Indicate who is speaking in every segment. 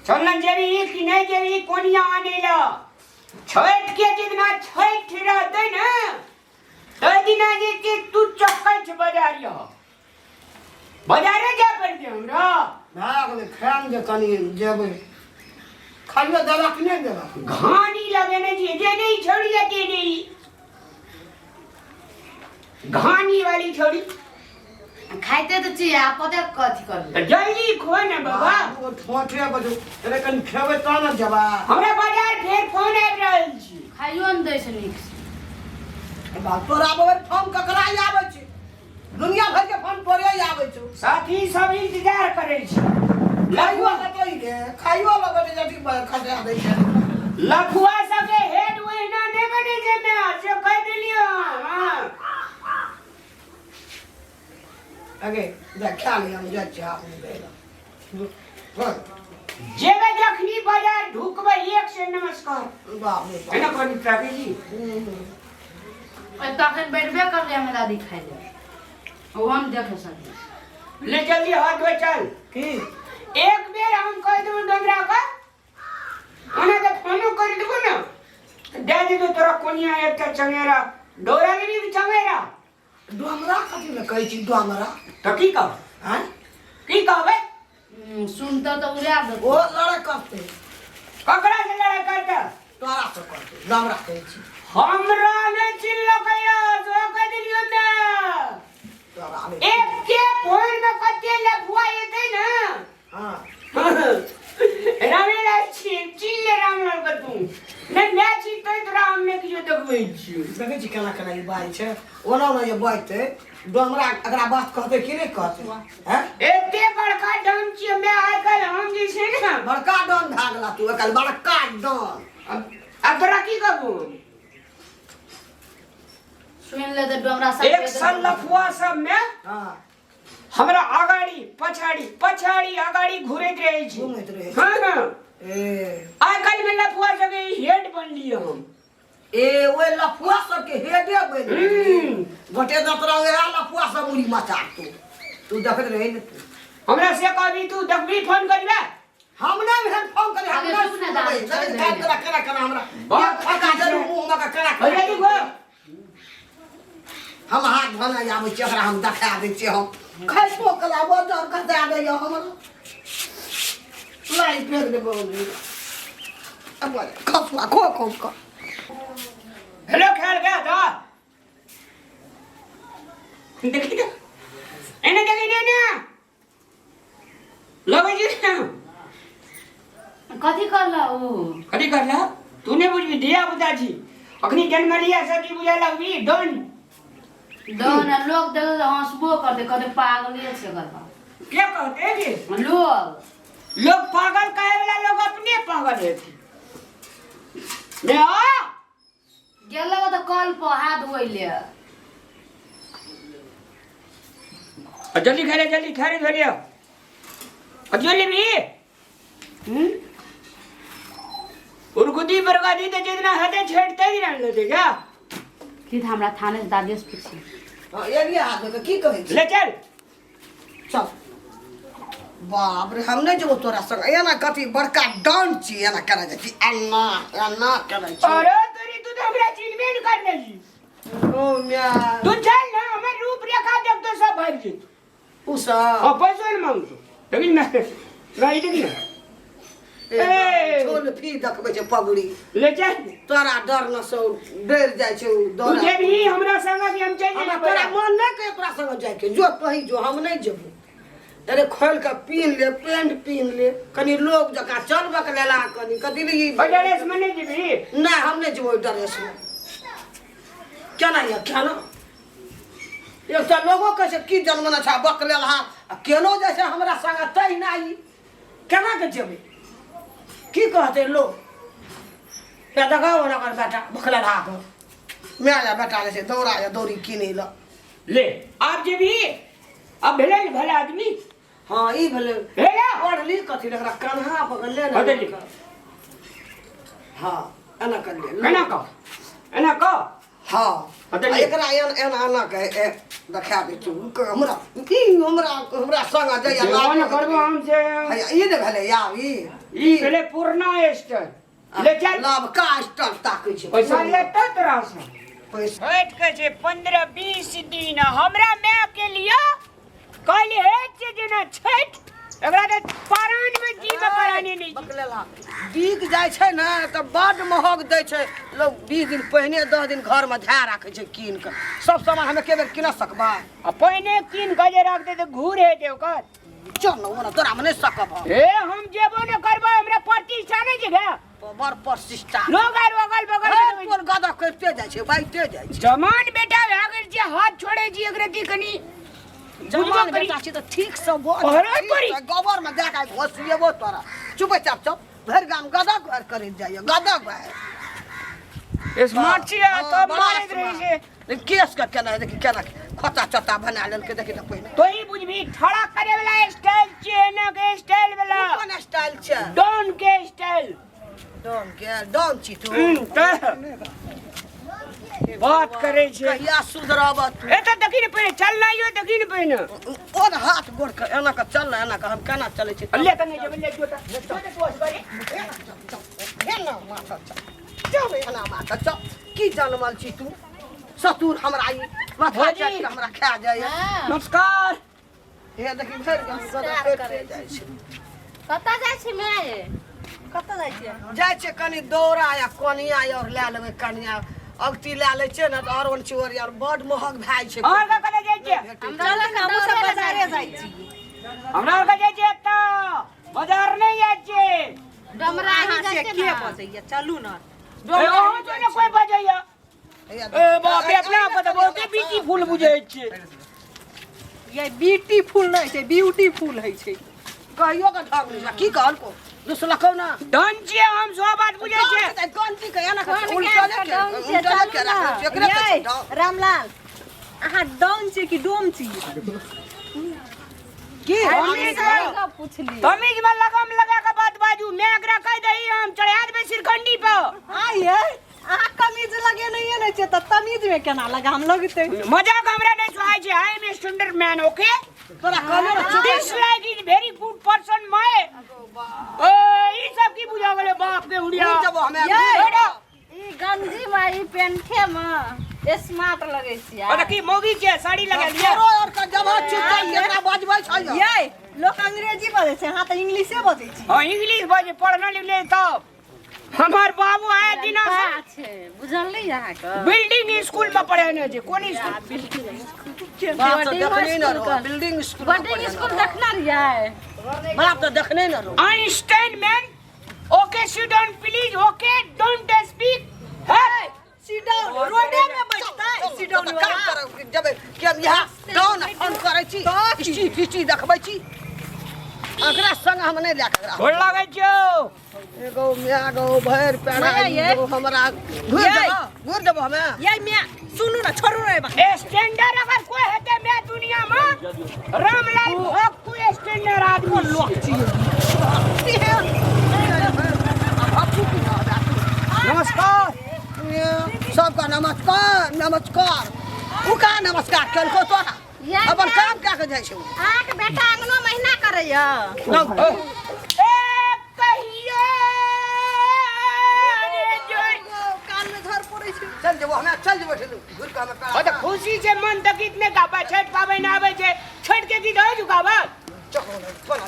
Speaker 1: चलन जेवी कि नहीं जेवी कोनिया आने ला छठ के जितना छठ रहते ना तो दिना जे के तू चक्कर छ बाजारिया बाजारे जा पड़ दे हमरा
Speaker 2: भाग ले खान जे कनी जेबे खाइयो देला कि नहीं देला
Speaker 1: घानी लगे ने जे नहीं छोड़ी के नहीं घानी वाली छोड़ी
Speaker 3: खाइते तो चाहिए आप पता कथी कर
Speaker 1: जल्दी खो ना बाबा
Speaker 2: वो ठोठे बजो अरे कनी खेबे त न जबा
Speaker 1: हमरा बाजार फेर फोन आबि रहल छी
Speaker 3: खाइयो न दै छै नीक से
Speaker 2: बात तोरा आबे फोन ककरा आबै छै दुनिया भर के फोन तोरे आबै छै
Speaker 1: साथी सब इंतजार करै छी
Speaker 2: खाइयो कतई रे खाइयो लगले जति खटा दै छै
Speaker 1: लखुआ सबके हेड ओहिना ने बने जे मैं से कह देलियो हां
Speaker 2: आगे जा खा ले हम जा चाह देला
Speaker 1: जेबे जखनी बाजार ढुकबे एक से नमस्कार
Speaker 2: बाप रे
Speaker 1: एना कोनी ट्रैफिक जी
Speaker 3: तखन बैठबे कर ले हम दादी खाइ ले ओ हम देख सके
Speaker 1: ले जल्दी हाथ धो चल
Speaker 2: की
Speaker 1: एक बेर हम कह देबो डंगरा का ओना के फोनो कर देबो ना दे दे तो तोरा कोनिया एक चंगेरा डोरा के भी चंगेरा
Speaker 2: डोमरा कथि ले कहै छी डोमरा
Speaker 1: तो की कह
Speaker 2: हैं
Speaker 1: की कहबे
Speaker 3: सुनता तो उड़ा दे
Speaker 2: ओ लड़े करते
Speaker 1: ककरा से लड़ाई करता
Speaker 2: तोरा से करते डोमरा कहै छी
Speaker 1: हमरा ने चिल्लो कया जो कह दिलियो ना
Speaker 2: तोरा आले
Speaker 1: एक के फोन में कते लखुआ येते ना
Speaker 2: हां
Speaker 1: रामेला चिल्ले रामलाल कर तू ने मैच तो राम ने कियो देखबै छी
Speaker 2: देखै छी केना केना ई बाई छै ओना ओना जे बाइते डोमरा अगरा बात कहते कि नहीं कहते हैं
Speaker 1: एते बड़का डन छी मैं आइ कल हम जे छै ना
Speaker 2: बड़का डन भागला तू एकल बड़का डन
Speaker 1: अब तोरा की कहबो
Speaker 3: सुन ले तो डोमरा सब
Speaker 1: एक साल लफुआ सब में
Speaker 2: हां
Speaker 1: हमरा आगाड़ी पछाड़ी आगाड़ी घुरैत रहै छी
Speaker 2: घुमैत रहे
Speaker 1: हां हां
Speaker 2: ए
Speaker 1: आइ कल में लफुआ सब हेड बनलियो हम
Speaker 2: ए ओए लफुआ सब के हेडे बन गोटे दतरा ओए लफुआ सब मुड़ी मचा तू देखत रहे न तू
Speaker 1: हमरा से कहबी तू देखबी फोन करबे
Speaker 2: हम ना भेन फोन करे हम ना
Speaker 3: सुन ना
Speaker 2: करा हमरा
Speaker 1: बात
Speaker 2: फका जरू मुंह में करा
Speaker 1: अरे देखो
Speaker 2: हम हाथ धोना जाबे चेहरा हम देखा दै छी हम खसो कला बोतर कता दे हमरा लाई फेर दे बोल अब खसवा खो
Speaker 1: हेलो ख्याल क्या था देखी तो एने देखी ना लगे जी
Speaker 3: कथी करला ओ
Speaker 1: कथी करला तूने बुझी दिया बुझा छी अखनी जन्म लिया सब्जी बुझा लगबी डन
Speaker 3: लोग देख हंसबो करते कहते पागले छै गलबा
Speaker 1: क्या कहते हैं
Speaker 3: लोग
Speaker 1: पागल कहे वाला लोग अपने पागल है मैं आ
Speaker 3: गेलो तो कल पर हाथ धोइले
Speaker 1: जल्दी खा रे धो लिया जल्दी भी उर्गुदी बरगादी तो जितना हदे छेड़ते ही रहने लगे क्या
Speaker 3: कि हमरा थाने से दादी से पूछी
Speaker 2: हां एरिया हाथ में की कहै छी
Speaker 1: ले चल
Speaker 2: चल बाप रे हम नहीं जो तोरा संग एना कथी बड़का डन छी एना करे छी अन्ना करे छी
Speaker 1: अरे तेरी तू तो हमरा चिन्हबे न कर लेली
Speaker 2: ओ म्या
Speaker 1: तू चल ना हमर रूप रेखा देख तो सब भाग जी
Speaker 2: उसा
Speaker 1: पैसा न मांग तो लेकिन नहीं देखी ना
Speaker 2: ए छोल फी देखबे छै पगड़ी
Speaker 1: ले चल
Speaker 2: तोरा डर न सो डर जाय छै डर
Speaker 1: तुझे भी हमरा संग भी हम चल
Speaker 2: हमरा
Speaker 1: जेबे
Speaker 2: तोरा मन नहीं के तोरा संग जाय के जो तही जो हम नहीं जेबो अरे खोल के पीन ले पेंट पीन ले कनी लोग जका चलबा के लेला कनी कथि ले
Speaker 1: ड्रेस में नहीं जेबी
Speaker 2: नहीं हम नहीं जेबो ड्रेस में केना ये केना एक तो लोगों के से की जन्मना छा बकले रहा केनो जैसे हमरा संग तई नहीं केना के जेबे की कहते लोग या दगाओ ना कर बेटा बकले रहा मैं आया बेटा ले से दौड़ा या दौड़ी किने ल
Speaker 1: ले आप जेबी अब भेले भला आदमी
Speaker 2: हां ई भले
Speaker 1: भेला
Speaker 2: पढ़ ली कथि लग रहा कन्हा पकड़ ले
Speaker 1: बदल
Speaker 2: हां एना कर ले
Speaker 1: एना का
Speaker 2: हाँ
Speaker 1: हाँ, तो ले।
Speaker 2: एकरा एना आना के देखा दे तू हमरा संग जाइया
Speaker 1: जेवन करबो हमसे
Speaker 2: ई ने भेले यार
Speaker 1: ई पहले पूर्णा स्टल ले चल
Speaker 2: लाभ का स्टल ताकै छै
Speaker 1: पैसा लेता तोरा से
Speaker 2: पैसा
Speaker 1: हट के छे 15-20 दिन हमरा मैं के लिए कहली है जे जेना छठ एकरा के पारान में जी में पराने नहीं
Speaker 2: बकलेला बिक जाय छै ना त बड महग दै छै लोग 20 दिन पहिने 10 दिन घर में धा राखे छै कीन के सब सामान हमें के बेर किन सकबा
Speaker 1: आ पहले किन गजे रख दे तो घूर है दे ओकर
Speaker 2: चल ना ओना तोरा में नहीं सकब
Speaker 1: ए हम जेबो न करबो हमरा प्रतिष्ठा नहीं जगह
Speaker 2: बड़ प्रतिष्ठा
Speaker 1: लोग आर अगल बगल में
Speaker 2: तोर गदा करते जाय छै बाइते जाय छै
Speaker 1: जमान बेटा भागर जे हाथ छोड़े जी एकरे की कनी
Speaker 2: जमान बेटा छी त ठीक से बोल
Speaker 1: अरे तोरी
Speaker 2: गोबर में जा के घोसिएबो तोरा चुपचाप चुप भर गाम गदा घर करे जाय गदा घर
Speaker 1: स्मार्ट छी तो मारत रही से
Speaker 2: केस का केना देखि केना खता चता बना लेल के देखि त पहिने
Speaker 1: तो ही बुझबी ठड़ा करे वाला स्टाइल चेन के स्टाइल वाला
Speaker 2: कोन स्टाइल छै
Speaker 1: डॉन के स्टाइल
Speaker 2: डॉन छी तू
Speaker 1: बात करे छे
Speaker 2: कहिया सुधरब तू
Speaker 1: ए त देखि न पहिने चलना यो देखि न पहिने
Speaker 2: और हाथ गोड़ के एना के चल ना एना के हम केना चले छी
Speaker 1: ले त नहीं जब ले जोता जोते तो बड़ी
Speaker 2: एना माथा चल एना माथा चल की जनमल छी तू सतुर हमरा ई माथा
Speaker 1: भौजी।
Speaker 2: चाट के हमरा खा जाय
Speaker 1: नमस्कार
Speaker 2: हे देखि भर गाम गदा करते जाय छै
Speaker 4: कतऽ जाइ छी माय कतऽ जाइ छी
Speaker 2: जाय छै कनी दौरा या कोनिया और ले लेबै कनिया अगती ले ले छै ना और वन चोर यार बड महग भाई छै
Speaker 1: और का करे जाय छे
Speaker 4: हमरा लग हमहूँ सब बाजारे जाइ छी
Speaker 1: हमरा का जाय छे त बाजार नहीं जाय छे
Speaker 4: डमरा ही जाइ छी के
Speaker 5: बजैया चलू ना
Speaker 1: ए ओ तो ने कोई बजैया ए बाप रे अपना पता बहुते ब्यूटीफुल बुझै छे
Speaker 5: ये ब्यूटीफुल नहीं छै ब्यूटीफुल है छै
Speaker 2: कहियो का ढंग नहीं की कहल को दुसलकौ ना
Speaker 1: डन छे हम सब बात बुझै छे
Speaker 2: कोन की कहिया ना
Speaker 4: कोन
Speaker 2: उल्टा
Speaker 4: के
Speaker 2: ले
Speaker 4: डाउन
Speaker 2: के
Speaker 4: छै,
Speaker 2: उल्टा ले के
Speaker 4: चालू ना।
Speaker 2: रख एकरे पे
Speaker 5: ये
Speaker 2: डाउन
Speaker 5: रामलाल अहाँ डाउन छी कि डोम छी
Speaker 2: की
Speaker 4: पूछली
Speaker 1: तमीज में लगा के बात बाजू मैं एकरा कह दही हम चढ़ा देबे सिरखंडी पे
Speaker 5: आइए अहाँ कमीज लगे नहीं है छै त तमीज में केना लगा हम लगते
Speaker 1: मजाक हमरा नहीं सुहाय छे I am standard man okay
Speaker 2: तोरा कहले रे
Speaker 1: this like is very good person मैं ई सब की बुझा गेले बाप के उड़िया
Speaker 2: जब हमें
Speaker 1: हेडो
Speaker 4: ई गंजी में ई पेंठे में स्मार्ट लगे छी
Speaker 1: अरे की मोगी के साड़ी लगा लिया
Speaker 2: तोरो और का जवाब चुप एकरा बजबै छै
Speaker 5: ये लोग अंग्रेजी बजे छै हाँ तो इंग्लिशे बजे छी
Speaker 1: हां इंग्लिश बाजे पढ़ना लिखले तब हमार बाबू आए दिना से
Speaker 4: छै बुझल नहीं यहाँ का
Speaker 1: बिल्डिंग स्कूल में पढ़े ने जे कोन स्कूल
Speaker 2: बात तो देखने न रहो बिल्डिंग स्कूल
Speaker 4: बॉर्डिंग स्कूल देखना रिया
Speaker 2: बात तो देखने न रहो
Speaker 1: Einstein man okay sit down please okay don't speak है
Speaker 5: सिट डाउन रोडे में बैठता है सिट डाउन
Speaker 2: काम कर जब कि हम यहाँ डाउन फोन करै छी स्टी देखबै छी अकरा संग हम नहीं ले के
Speaker 1: गोड़ लागै छौ
Speaker 2: एगो मिया गो भैर पेड़ा एगो हमरा घूर देबो हमें
Speaker 5: ये मैं सुनू ना छोड़ू रे बा
Speaker 1: स्टैंडर्ड अगर कोई हेते मैं दुनिया में रामलाल भोग तू स्टैंडर्ड आदमी लोग
Speaker 2: नमस्कार सबका नमस्कार नमस्कार उ का नमस्कार कल को तोरा अपन काम क्या के जाय छै
Speaker 4: अहाँ के बेटा अंगनो महीना करैया
Speaker 1: ए कहिया रे जोई
Speaker 5: कान में धर पड़े छै
Speaker 2: चल जेबो हमें चल जेबो घूर के हमें
Speaker 1: ओ त खुशी से मन तक इतने गाबा छठ पाबैन आबै छै छठ के गीत हो जुगाबा
Speaker 2: चल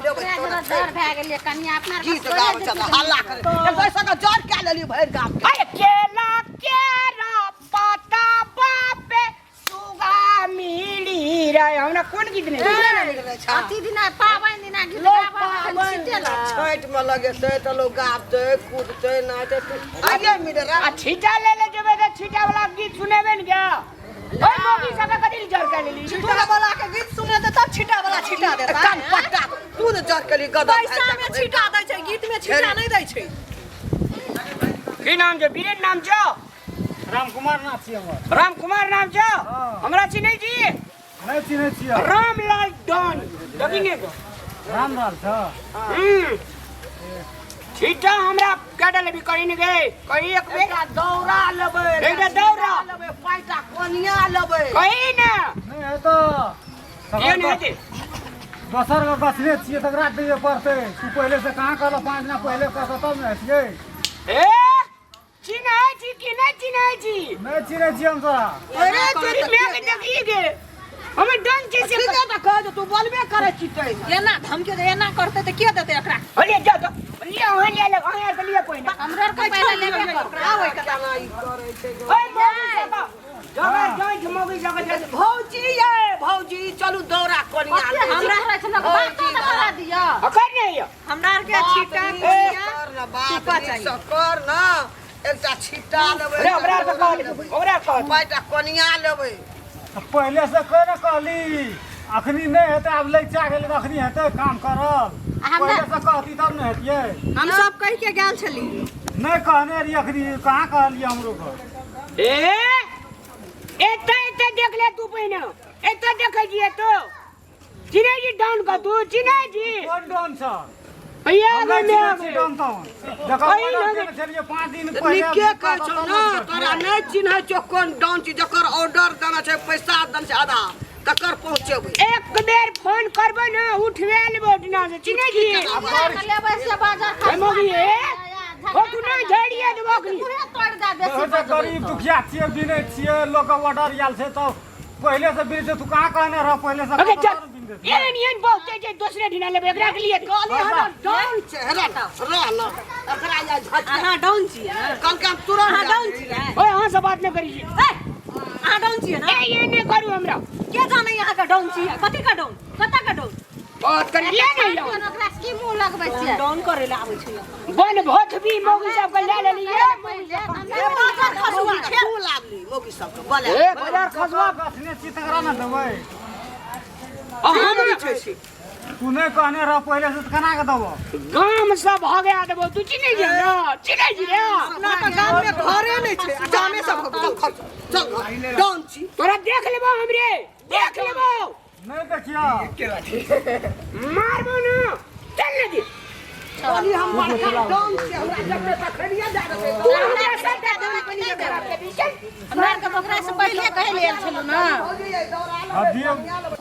Speaker 2: लेबै
Speaker 4: ओकरा जरा डर भए गेलिए कनिया अपना
Speaker 2: गीत गाबै चल हल्ला करे पैसा का जर के लेली भैर गाम के
Speaker 1: अरे केला केरा पाता बापे सुगा मिली रे हमरा कोन गीत ने
Speaker 4: अति दिना पाबैन दिना गीत गाबा छिटेला
Speaker 2: छठ में लगे से त लोग गाबते कूदते नाचते आइए मिडरा
Speaker 1: आ छिटा ले जेबे त छिटा वाला गीत सुनेबे न क्या ओए मोगी सका कदिल जर के लेली
Speaker 5: छिटा वाला के गीत सुने दे तब छिटा वाला छिटा देता
Speaker 2: कान पट्टा तू न जर के लिए गदा
Speaker 5: पैसा में छिटा दै छै गीत में छिटा नहीं दै छै
Speaker 1: की नाम छै वीरेन नाम छै
Speaker 6: रामकुमार नाथ छी हमर
Speaker 1: रामकुमार नाम छै हमरा चिन्है छी
Speaker 6: नहीं चिन्है छियै
Speaker 1: रामलाल डॉन दगिने को
Speaker 6: रामलाल छ
Speaker 1: छीटा हमरा काटा लेबी कहीं न गए कहीं एक बेर
Speaker 2: दौरा लेबै
Speaker 1: एकटा दौरा
Speaker 2: लेबै पाँचटा कोनिया लेबै
Speaker 1: कहीं ना
Speaker 6: नहीं है तो
Speaker 1: ये नहीं है
Speaker 6: दोसर के गछने छियै तकरा दिए पड़तै तू पहले से कहाँ कहलो 5 दिन पहले कहतो तब न हतियै
Speaker 1: ए चिन्है छी कि नहीं चिन्है छी
Speaker 6: नहीं चिन्है छियै हम तोरा
Speaker 1: अरे तेरी मैं के देखी गे हमें डन के से
Speaker 2: सीधा त कह तू बोलबे करे छी तै
Speaker 5: एना धमके दे एना करते त के देते एकरा
Speaker 1: अरे जा तो लिया हो लिया लग आया के लिए कोई ना
Speaker 5: हमरा के पहले लेबे कर
Speaker 2: आवे कता नहीं करे छै
Speaker 1: ओए मौगी जगह जोई झमोगी जगह
Speaker 2: भौजी ये भौजी चलू दौरा कोनिया
Speaker 5: हमरा रख न बात न करा दिया
Speaker 1: अकर नहीं है
Speaker 5: हमरा के छीटा
Speaker 2: कर न बात कर न एकटा छिटा लेबै
Speaker 1: अरे ओकरा कह
Speaker 2: पाँचटा कोनिया लेबै
Speaker 6: पहले से कह न कहली अखनी नहीं हेतै आब लैचा गेल अखनी हेतै काम करल पहले से कहती तब न हेतियै
Speaker 5: हम सब कह के गेल छली
Speaker 6: नहीं कहने रही अखनी कहाँ कहलियै हमरो को
Speaker 1: ए एता एता देख ले तू पहिने एता देखै जी तो चिनै जी डाउन का तू चिनै जी
Speaker 6: कौन डोन छ
Speaker 1: भैया
Speaker 6: हम
Speaker 1: में
Speaker 6: नहीं
Speaker 1: आ
Speaker 6: चिन्है
Speaker 1: गए
Speaker 6: डोन तो जकर ऑर्डर देने छलियै 5 दिन पहले
Speaker 2: निके कहै छौ न तोरा नहीं चिन्है छौ कोन डाउन छी जकर ऑर्डर देना छै पैसा देना छै आधा तकर पहुंचेबै
Speaker 1: एक बेर फोन करबो न उठवे लेबो दिना से चिनै जी
Speaker 5: लेबै से बाजार
Speaker 1: ए मोगी ए ओ तू नहीं झड़िए देबो की
Speaker 5: तोड़ दा बेसी
Speaker 6: तो गरीब दुखिया छियै बिनै छियै लोग के ऑर्डर आयल छै तो पहले से बिनै छै तू कहाँ कहने रह पहले से
Speaker 1: अबे चल एन बहुते जे दूसरे दिन लेबे एकरा के लिए
Speaker 2: कहली हमरा डाउन छै रह न एकरा या झट
Speaker 5: अहाँ डाउन छियै ना
Speaker 2: कल काम तुरंत
Speaker 5: अहाँ डाउन छियै
Speaker 1: ओए हां से बात न करी
Speaker 5: अहाँ डाउन छियै ना
Speaker 1: ए ये नहीं करू हमरा
Speaker 5: के जाने यहाँ का डाउन छियै कथी का डाउन कता का डाउन
Speaker 1: बात कर ले नहीं जाओ
Speaker 5: ओकरा की मुंह लगबै छियै डाउन करे ले आबै छै
Speaker 1: बन भोथ भी मोगी सब के ले लेलिए
Speaker 5: ए बाजार खसुआ छै
Speaker 2: फूल लागली मोगी सब के बोले
Speaker 1: ए बाजार खसवा
Speaker 6: गछने छी तकरा न देबै
Speaker 1: हम
Speaker 6: तू नहीं कहने रह पहले से केना के देबो
Speaker 1: गाम सब भगा देबो तू चिनै जी ना चिनै जी रे
Speaker 2: अपना त गाम में घरे नहीं छै गामे सब चल डाउन छी
Speaker 1: तोरा देख लेबो हमरे देख लेबो
Speaker 6: नहीं देखियो
Speaker 1: मारबो न चल ले दे
Speaker 2: कहली हम बड़का डाउन छी हमरा जब तक खड़िया जा रहे
Speaker 1: तू हमरा साथ दम बनी के खराब के बीच
Speaker 5: हमरा के बकरा से पहले कहे ले छलु ना
Speaker 6: अभी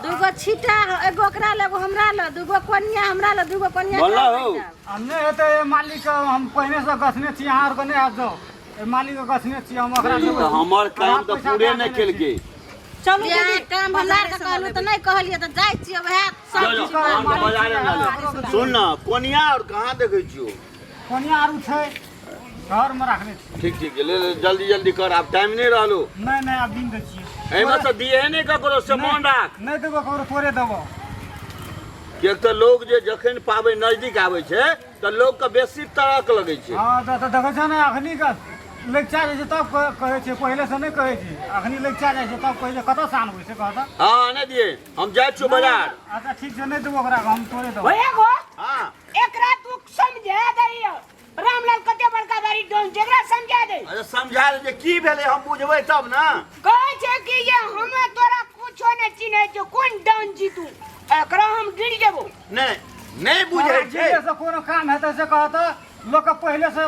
Speaker 5: दूगो छीटा एगो ओकरा ले एगो हमरा ले दूगो कोनिया हमरा ले दूगो कोनिया
Speaker 1: बोला हो
Speaker 6: नहीं हेतै मालिक हम पहले से गछने छी अहाँ और नहीं आ जाओ मालिक के गछने छी हम ओकरा देबै
Speaker 7: हमर काम तो पूरे नहीं केलकै
Speaker 5: चलू दीदी काम हमरा के कहलु त नहीं कहलिए त जाय छी वह सब चीज
Speaker 7: हम तो बाजारे न ले सुन ना कोनिया और कहाँ देखै छियो
Speaker 6: कोनिया आरू छै घर में रखने छी
Speaker 7: ठीक ठीक ले ले जल्दी जल्दी कर अब टाइम नहीं रहलो
Speaker 6: नहीं अब दिन दै छियै
Speaker 7: एमे तो दिए नहीं ककरो सामान राख
Speaker 6: नहीं देबो ककरो तोरे देबो
Speaker 7: एक तो लोग जे जखन पाबै नजदीक आबै छै त लोग के बेसी तरक लगै छै
Speaker 6: हाँ तो देखै छ ने अखनी का लैचा जाइ छै तब कहै छै पहले से नहीं कहै छी अखनी लैचा जाइ छै तब कहै छै कतऽ से आनबै से कहता
Speaker 7: हाँ नहीं दिए हम जाय छियो बाजार
Speaker 6: अच्छा ठीक छै नहीं देबो ओकरा हम तोरे देबो
Speaker 1: होए गो
Speaker 7: हाँ
Speaker 1: एकरा तू समझा दइयो रामलाल कते बड़का बारी डोन जेकरा समझा दे
Speaker 7: अरे समझा दे की भेलै हम बुझबै तब ना
Speaker 1: कहै छै कि ये हमें तोरा कुछो ने चिन्है छै कोन डाउन जी तू एकरा हम गिर देबो
Speaker 7: नहीं बुझै छै
Speaker 6: से कोनो काम हेतै से कहता लोग के पहले से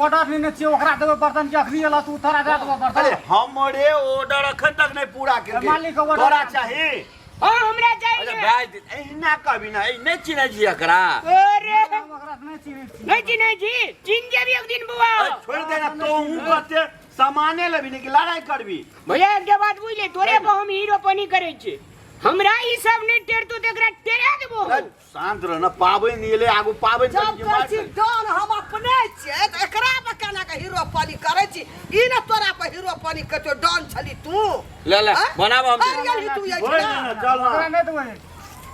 Speaker 6: ऑर्डर लेने छियै ओकरा देबे बर्तन के अखनी एला तू तोरा दे देबो
Speaker 7: अरे
Speaker 6: बर्तन
Speaker 7: हमरे ऑर्डर अखन तक नहीं पूरा
Speaker 6: मालिक के
Speaker 7: केलकै
Speaker 6: order-
Speaker 7: तोरा चाही
Speaker 1: हां हमरा
Speaker 7: अरे
Speaker 1: चाहिए
Speaker 7: भाई एहिना कहबी ना नहीं चिन्है छी एकरा
Speaker 1: अरे
Speaker 6: हम ओकरा से नहीं चिन्है छी
Speaker 1: नहीं चिन्है जी चिन्ह जेबी एक दिन बुआ
Speaker 7: छोड़ दे ना तो हूं कते सामाने लेबी नहीं कि लड़ाई करबी
Speaker 1: भैया एक बात बुझ ले तोरे को हम हीरो पनी करे छे हमरा ई सब नहीं टेर तू तेकरा टेरा देबो
Speaker 7: शांत रह ना पाबै नहीं ले आगू पाबै
Speaker 2: जब कर छी डाउन हम अपने छियै त एकरा पे केना के हीरो पानी करे छी ई न तोरा पे हीरो पानी कतो डाउन छली तू
Speaker 7: ले ले बनाब हम
Speaker 2: अरे तू ये
Speaker 7: होय ना चल
Speaker 6: ओकरा
Speaker 7: ना
Speaker 6: नहीं देबै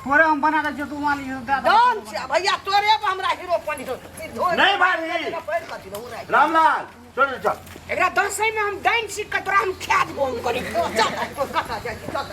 Speaker 6: तोरे हम बना दै छियै तू मालिक दे दे
Speaker 2: डाउन छी भैया तोरे पे हमरा हीरो पानी
Speaker 7: नहीं भाई रामलाल चल चल
Speaker 1: एकरा 10 में हम डाइन सिक्का तोरा हम खा देबो हम करी
Speaker 2: चल कटा जाय चल